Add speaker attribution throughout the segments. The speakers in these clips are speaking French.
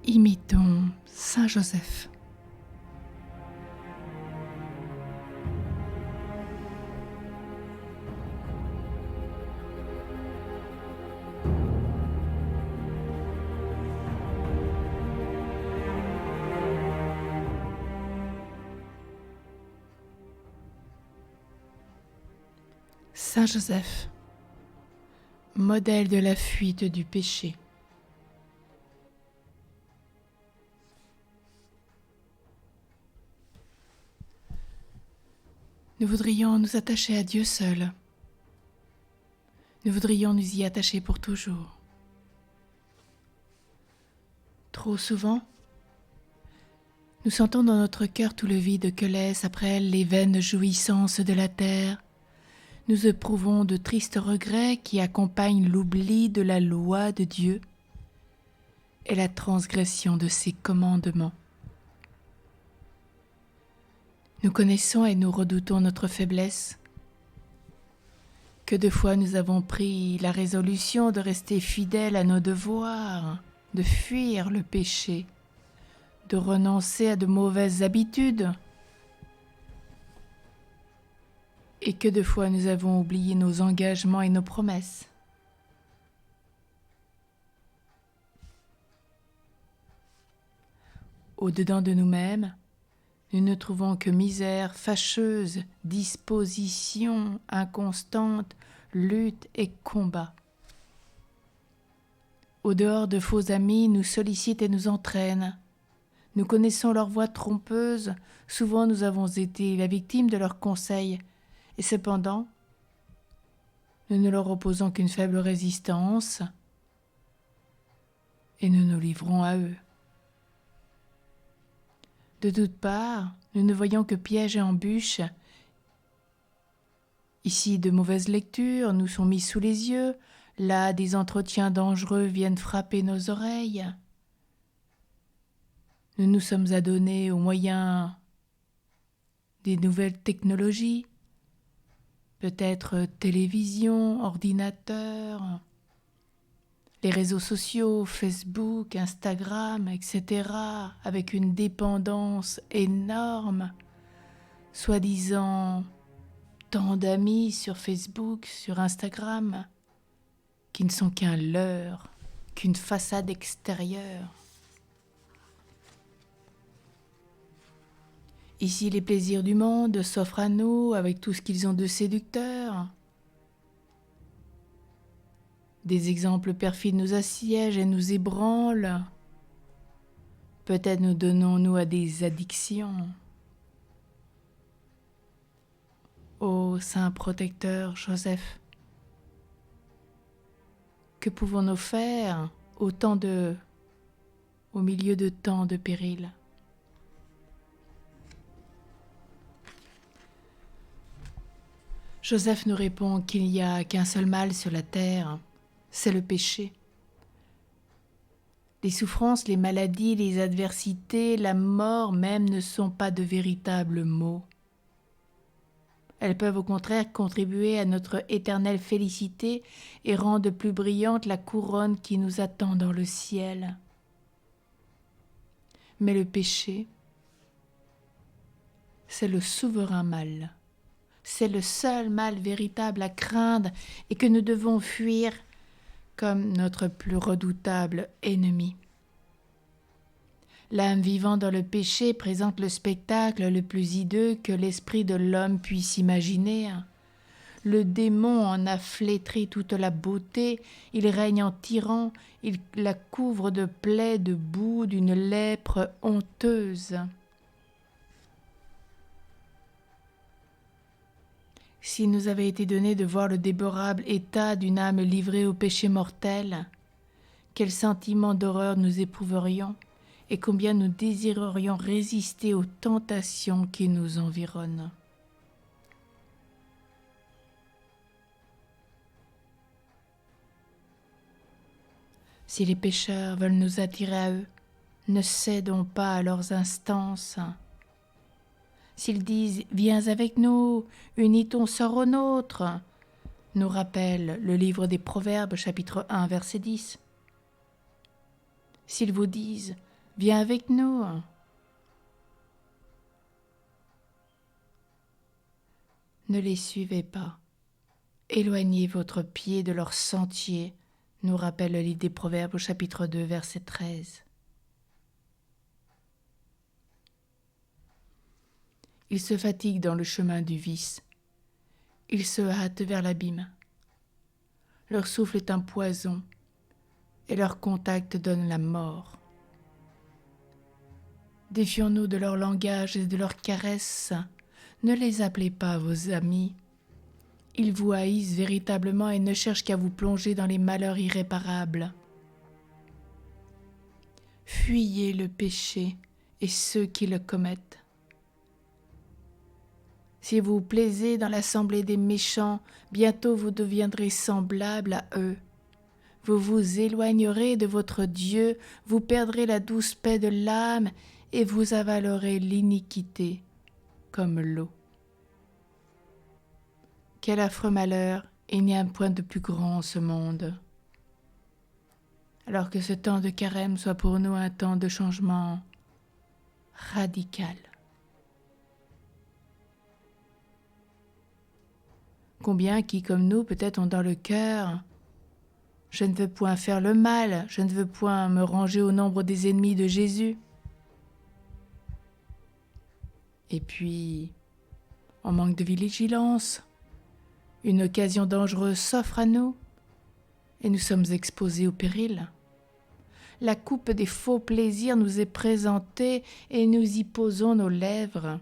Speaker 1: Imitons Saint Joseph. Saint Joseph, modèle de la fuite du péché. Nous voudrions nous attacher à Dieu seul. Nous voudrions nous y attacher pour toujours. Trop souvent, nous sentons dans notre cœur tout le vide que laissent après elles les vaines jouissances de la terre. Nous éprouvons de tristes regrets qui accompagnent l'oubli de la loi de Dieu et la transgression de ses commandements. Nous connaissons et nous redoutons notre faiblesse. Que de fois nous avons pris la résolution de rester fidèles à nos devoirs, de fuir le péché, de renoncer à de mauvaises habitudes. Et que de fois nous avons oublié nos engagements et nos promesses. Au-dedans de nous-mêmes, nous ne trouvons que misère fâcheuse, disposition inconstante, lutte et combat. Au dehors de faux amis nous sollicitent et nous entraînent. Nous connaissons leurs voix trompeuses, souvent nous avons été la victime de leurs conseils, et cependant, nous ne leur opposons qu'une faible résistance, et nous nous livrons à eux. De toutes parts, nous ne voyons que pièges et embûches. Ici, de mauvaises lectures nous sont mises sous les yeux. Là, des entretiens dangereux viennent frapper nos oreilles. Nous nous sommes adonnés aux moyens des nouvelles technologies, peut-être télévision, ordinateur, les réseaux sociaux, Facebook, Instagram, etc., avec une dépendance énorme, soi-disant tant d'amis sur Facebook, sur Instagram, qui ne sont qu'un leurre, qu'une façade extérieure. Ici, les plaisirs du monde s'offrent à nous avec tout ce qu'ils ont de séducteur. Des exemples perfides nous assiègent et nous ébranlent. Peut-être nous donnons-nous à des addictions. Ô Saint protecteur Joseph, que pouvons-nous faire au milieu de tant de périls? Joseph nous répond qu'il n'y a qu'un seul mal sur la terre, c'est le péché. Les souffrances, les maladies, les adversités, la mort même ne sont pas de véritables maux. Elles peuvent au contraire contribuer à notre éternelle félicité et rendre plus brillante la couronne qui nous attend dans le ciel. Mais le péché, c'est le souverain mal. C'est le seul mal véritable à craindre et que nous devons fuir comme notre plus redoutable ennemi. L'âme vivant dans le péché présente le spectacle le plus hideux que l'esprit de l'homme puisse imaginer. Le démon en a flétri toute la beauté, il règne en tyran, il la couvre de plaies, de boue, d'une lèpre honteuse. S'il nous avait été donné de voir le déplorable état d'une âme livrée au péché mortel, quel sentiment d'horreur nous éprouverions et combien nous désirerions résister aux tentations qui nous environnent. Si les pécheurs veulent nous attirer à eux, ne cédons pas à leurs instances. S'ils disent « Viens avec nous, unis ton sort au nôtre », nous rappelle le livre des Proverbes, chapitre 1, verset 10. S'ils vous disent Viens avec nous. Ne les suivez pas. Éloignez votre pied de leur sentier, nous rappelle le livre des Proverbes au chapitre 2, verset 13. Ils se fatiguent dans le chemin du vice. Ils se hâtent vers l'abîme. Leur souffle est un poison et leur contact donne la mort. Défions-nous de leur langage et de leurs caresses. Ne les appelez pas vos amis. Ils vous haïssent véritablement et ne cherchent qu'à vous plonger dans les malheurs irréparables. Fuyez le péché et ceux qui le commettent. Si vous vous plaisez dans l'assemblée des méchants, bientôt vous deviendrez semblables à eux. Vous vous éloignerez de votre Dieu, vous perdrez la douce paix de l'âme et vous avalerez l'iniquité comme l'eau. Quel affreux malheur, il n'y a un point de plus grand en ce monde. Alors que ce temps de carême soit pour nous un temps de changement radical. Combien qui, comme nous, peut-être ont dans le cœur « Je ne veux point faire le mal, je ne veux point me ranger au nombre des ennemis de Jésus. » Et puis, on manque de vigilance. Une occasion dangereuse s'offre à nous et nous sommes exposés au péril. La coupe des faux plaisirs nous est présentée et nous y posons nos lèvres.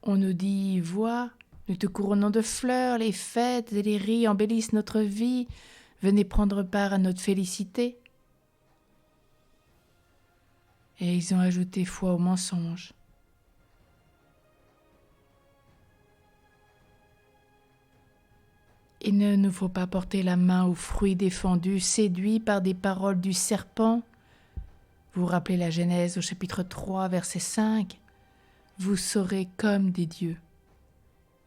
Speaker 1: On nous dit « Vois, nous te couronnons de fleurs, les fêtes et les rires embellissent notre vie, venez prendre part à notre félicité. » Et ils ont ajouté foi au mensonge. Il ne nous faut pas porter la main aux fruits défendus, séduits par des paroles du serpent. Vous vous rappelez la Genèse au chapitre 3, verset 5. Vous serez comme des dieux.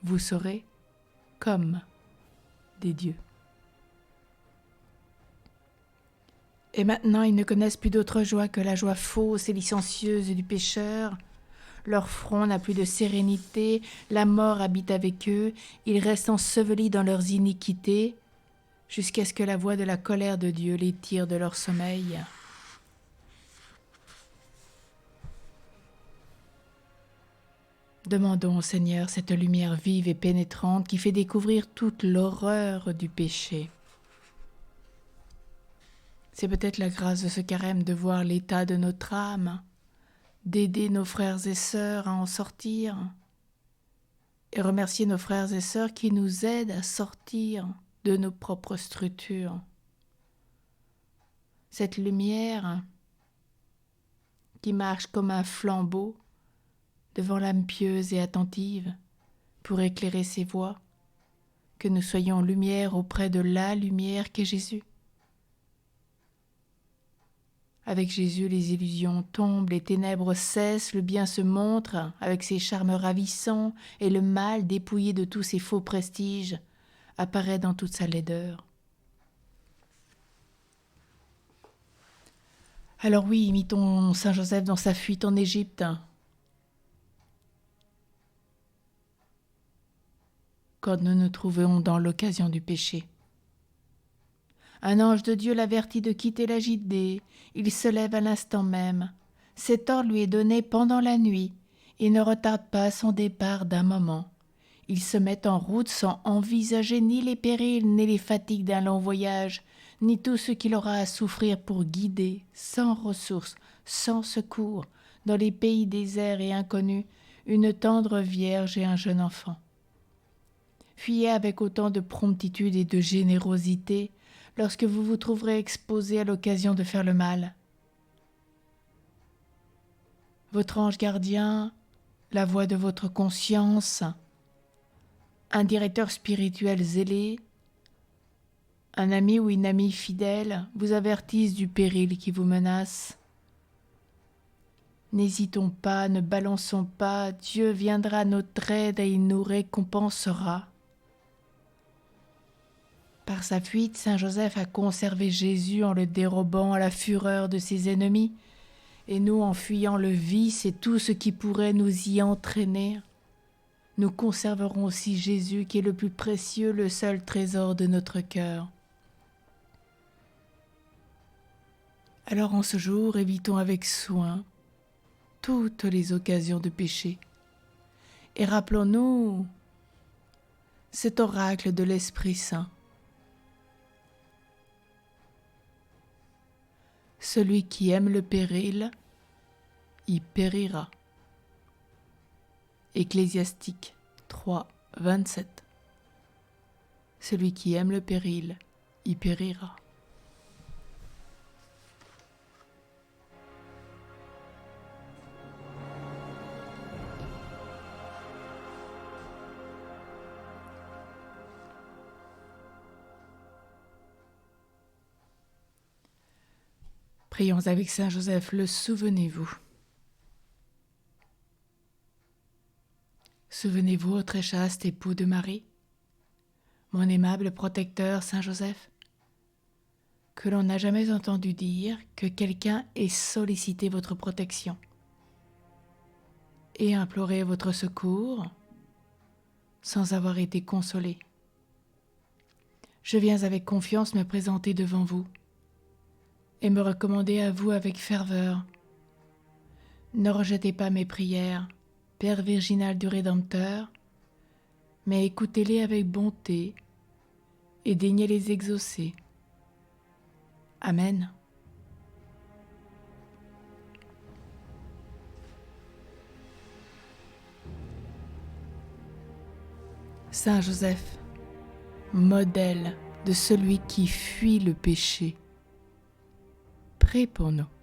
Speaker 1: Vous serez comme des dieux. Et maintenant, ils ne connaissent plus d'autre joie que la joie fausse et licencieuse du pécheur. Leur front n'a plus de sérénité, la mort habite avec eux, ils restent ensevelis dans leurs iniquités, jusqu'à ce que la voix de la colère de Dieu les tire de leur sommeil. Demandons au Seigneur cette lumière vive et pénétrante qui fait découvrir toute l'horreur du péché. C'est peut-être la grâce de ce carême de voir l'état de notre âme, d'aider nos frères et sœurs à en sortir et remercier nos frères et sœurs qui nous aident à sortir de nos propres structures. Cette lumière qui marche comme un flambeau devant l'âme pieuse et attentive pour éclairer ses voies, que nous soyons lumière auprès de la lumière qu'est Jésus. Avec Jésus, les illusions tombent, les ténèbres cessent, le bien se montre avec ses charmes ravissants et le mal, dépouillé de tous ses faux prestiges, apparaît dans toute sa laideur. Alors oui, imitons Saint Joseph dans sa fuite en Égypte. Quand nous nous trouvons dans l'occasion du péché. Un ange de Dieu l'avertit de quitter la Judée. Il se lève à l'instant même. Cet ordre lui est donné pendant la nuit. Il ne retarde pas son départ d'un moment. Il se met en route sans envisager ni les périls ni les fatigues d'un long voyage, ni tout ce qu'il aura à souffrir pour guider, sans ressources, sans secours, dans les pays déserts et inconnus, une tendre vierge et un jeune enfant. Fuyez avec autant de promptitude et de générosité lorsque vous vous trouverez exposé à l'occasion de faire le mal. Votre ange gardien, la voix de votre conscience, un directeur spirituel zélé, un ami ou une amie fidèle vous avertissent du péril qui vous menace. N'hésitons pas, ne balançons pas, Dieu viendra à notre aide et il nous récompensera. Par sa fuite, Saint Joseph a conservé Jésus en le dérobant à la fureur de ses ennemis, et nous, en fuyant le vice et tout ce qui pourrait nous y entraîner, nous conserverons aussi Jésus qui est le plus précieux, le seul trésor de notre cœur. Alors en ce jour, évitons avec soin toutes les occasions de péché et rappelons-nous cet oracle de l'Esprit Saint. Celui qui aime le péril, y périra. Ecclésiastique 3, 27. Celui qui aime le péril, y périra. Prions avec Saint Joseph, le souvenez-vous. Souvenez-vous, ô très chaste époux de Marie, mon aimable protecteur Saint Joseph, que l'on n'a jamais entendu dire que quelqu'un ait sollicité votre protection et imploré votre secours sans avoir été consolé. Je viens avec confiance me présenter devant vous et me recommander à vous avec ferveur. Ne rejetez pas mes prières, Père virginal du Rédempteur, mais écoutez-les avec bonté et daignez les exaucer. Amen. Saint Joseph, modèle de celui qui fuit le péché, prie pour nous.